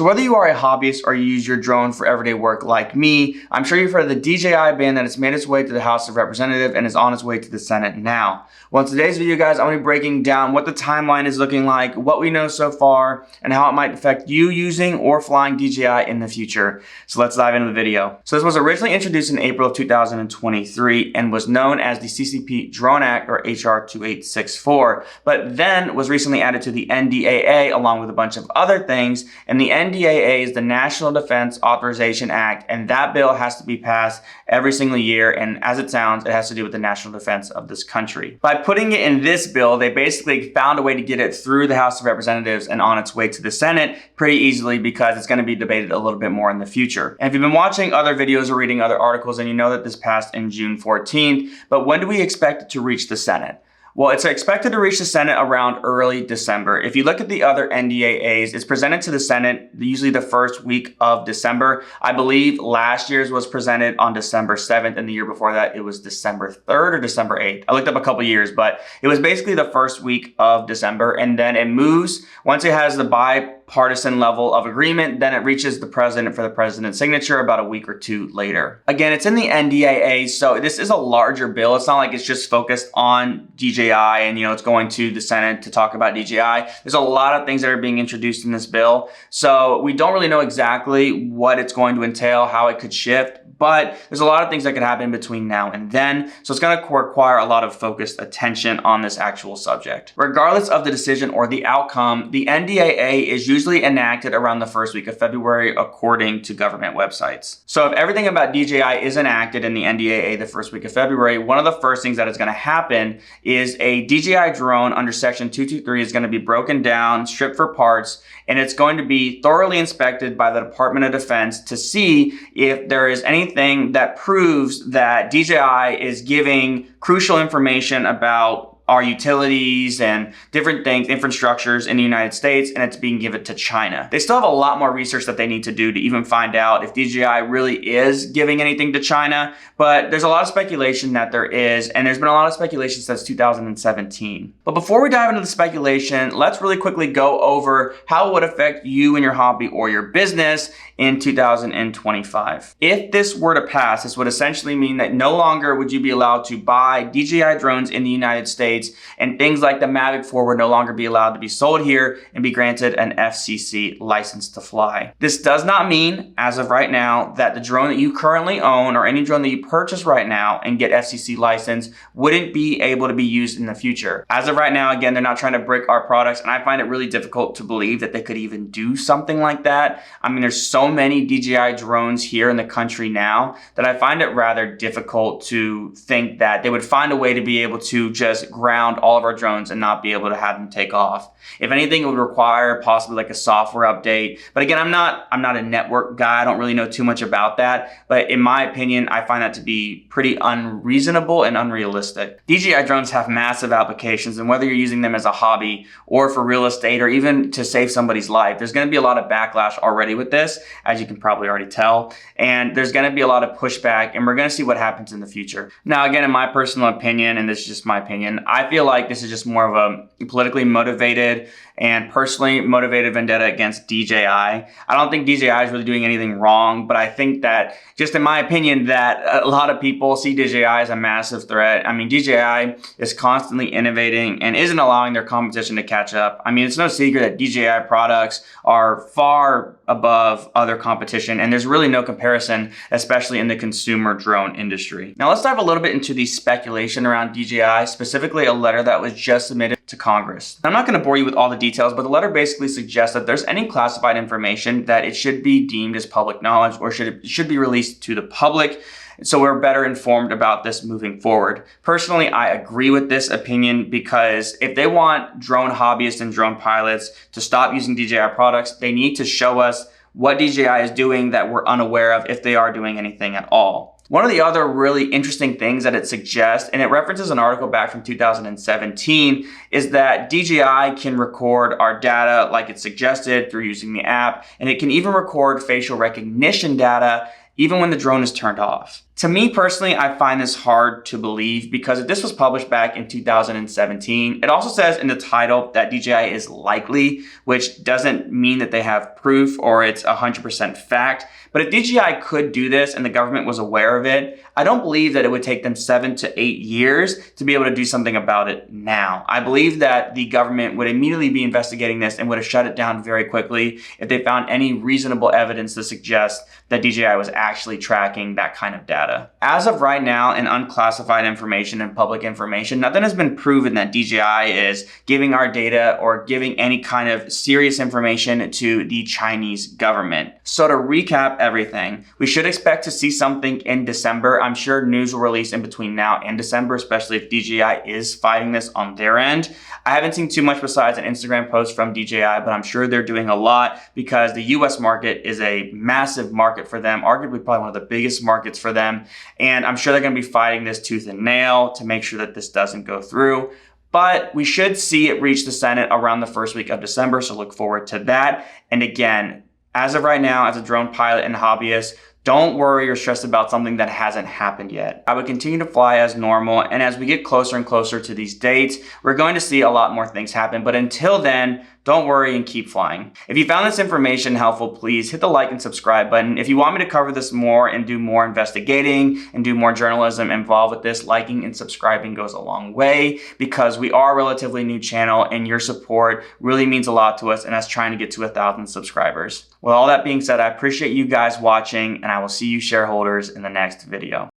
So whether you are a hobbyist or you use your drone for everyday work like me, I'm sure you've heard of the DJI ban that has made its way to the House of Representatives and is on its way to the Senate now. Well, in today's video, guys, I'm going to be breaking down what the timeline is looking like, what we know so far, and how it might affect you using or flying DJI in the future. So let's dive into the video. So this was originally introduced in April of 2023 and was known as the CCP Drone Act, or HR 2864, but then was recently added to the NDAA along with a bunch of other things. And the NDAA is the National Defense Authorization Act, and that bill has to be passed every single year. And as it sounds, it has to do with the national defense of this country. By putting it in this bill, they basically found a way to get it through the House of Representatives and on its way to the Senate pretty easily, because it's going to be debated a little bit more in the future. And if you've been watching other videos or reading other articles, then you know that this passed in June 14th. But when do we expect it to reach the Senate? Well, it's expected to reach the Senate around early December. If you look at the other NDAAs, it's presented to the Senate usually the first week of December. I believe last year's was presented on December 7th, and the year before that it was December 3rd or December 8th. I looked up a couple years, but it was basically the first week of December, and then it moves. Once it has the bipartisan level of agreement, then it reaches the president for the president's signature about a week or two later. Again, it's in the NDAA, so this is a larger bill. It's not like it's just focused on DJI and, it's going to the Senate to talk about DJI. There's a lot of things that are being introduced in this bill. So we don't really know exactly what it's going to entail, how it could shift, but there's a lot of things that could happen between now and then. So it's going to require a lot of focused attention on this actual subject. Regardless of the decision or the outcome, the NDAA is usually enacted around the first week of February, according to government websites. So if everything about DJI is enacted in the NDAA the first week of February, one of the first things that is going to happen is a DJI drone under Section 223 is going to be broken down, stripped for parts, and it's going to be thoroughly inspected by the Department of Defense to see if there is anything that proves that DJI is giving crucial information about our utilities and different things, infrastructures in the United States, and it's being given to China. They still have a lot more research that they need to do to even find out if DJI really is giving anything to China, but there's a lot of speculation that there is, and there's been a lot of speculation since 2017. But before we dive into the speculation, let's really quickly go over how it would affect you and your hobby or your business in 2025. If this were to pass, this would essentially mean that no longer would you be allowed to buy DJI drones in the United States, and things like the Mavic 4 would no longer be allowed to be sold here and be granted an FCC license to fly. This does not mean, as of right now, that the drone that you currently own or any drone that you purchase right now and get FCC license wouldn't be able to be used in the future. As of right now, again, they're not trying to brick our products, and I find it really difficult to believe that they could even do something like that. I mean, there's so many DJI drones here in the country now that I find it rather difficult to think that they would find a way to be able to just ground all of our drones and not be able to have them take off. If anything, it would require possibly like a software update. But again, I'm not a network guy. I don't really know too much about that. But in my opinion, I find that to be pretty unreasonable and unrealistic. DJI drones have massive applications, and whether you're using them as a hobby or for real estate or even to save somebody's life, there's going to be a lot of backlash already with this, as you can probably already tell. And there's going to be a lot of pushback, and we're going to see what happens in the future. Now, again, in my personal opinion, and this is just my opinion, I feel like this is just more of a politically motivated and personally motivated vendetta against DJI. I don't think DJI is really doing anything wrong, but I think that, just in my opinion, that a lot of people see DJI as a massive threat. I mean, DJI is constantly innovating and isn't allowing their competition to catch up. I mean, it's no secret that DJI products are far above other competition, and there's really no comparison, especially in the consumer drone industry. Now let's dive a little bit into the speculation around DJI, specifically a letter that was just submitted to Congress. I'm not going to bore you with all the details, but the letter basically suggests that there's any classified information that it should be deemed as public knowledge, or should be released to the public, so we're better informed about this moving forward. Personally, I agree with this opinion, because if they want drone hobbyists and drone pilots to stop using DJI products, they need to show us what DJI is doing that we're unaware of, if they are doing anything at all. One of the other really interesting things that it suggests, and it references an article back from 2017, is that DJI can record our data like it's suggested through using the app, and it can even record facial recognition data even when the drone is turned off. To me personally, I find this hard to believe because this was published back in 2017. It also says in the title that DJI is likely, which doesn't mean that they have proof or it's 100% fact. But if DJI could do this and the government was aware of it, I don't believe that it would take them 7 to 8 years to be able to do something about it now. I believe that the government would immediately be investigating this and would have shut it down very quickly if they found any reasonable evidence to suggest that DJI was actually tracking that kind of data. As of right now, in unclassified information and public information, nothing has been proven that DJI is giving our data or giving any kind of serious information to the Chinese government. So to recap everything, we should expect to see something in December. I'm sure news will release in between now and December, especially if DJI is fighting this on their end. I haven't seen too much besides an Instagram post from DJI, but I'm sure they're doing a lot because the US market is a massive market for them, arguably probably one of the biggest markets for them. And I'm sure they're going to be fighting this tooth and nail to make sure that this doesn't go through. But we should see it reach the Senate around the first week of December, so look forward to that. And again, as of right now, as a drone pilot and hobbyist, don't worry or stress about something that hasn't happened yet. I would continue to fly as normal, and as we get closer and closer to these dates, we're going to see a lot more things happen. But until then, don't worry and keep flying. If you found this information helpful, please hit the like and subscribe button. If you want me to cover this more and do more investigating and do more journalism involved with this, liking and subscribing goes a long way because we are a relatively new channel and your support really means a lot to us and us trying to get to 1,000 subscribers. With all that being said, I appreciate you guys watching and I will see you shareholders in the next video.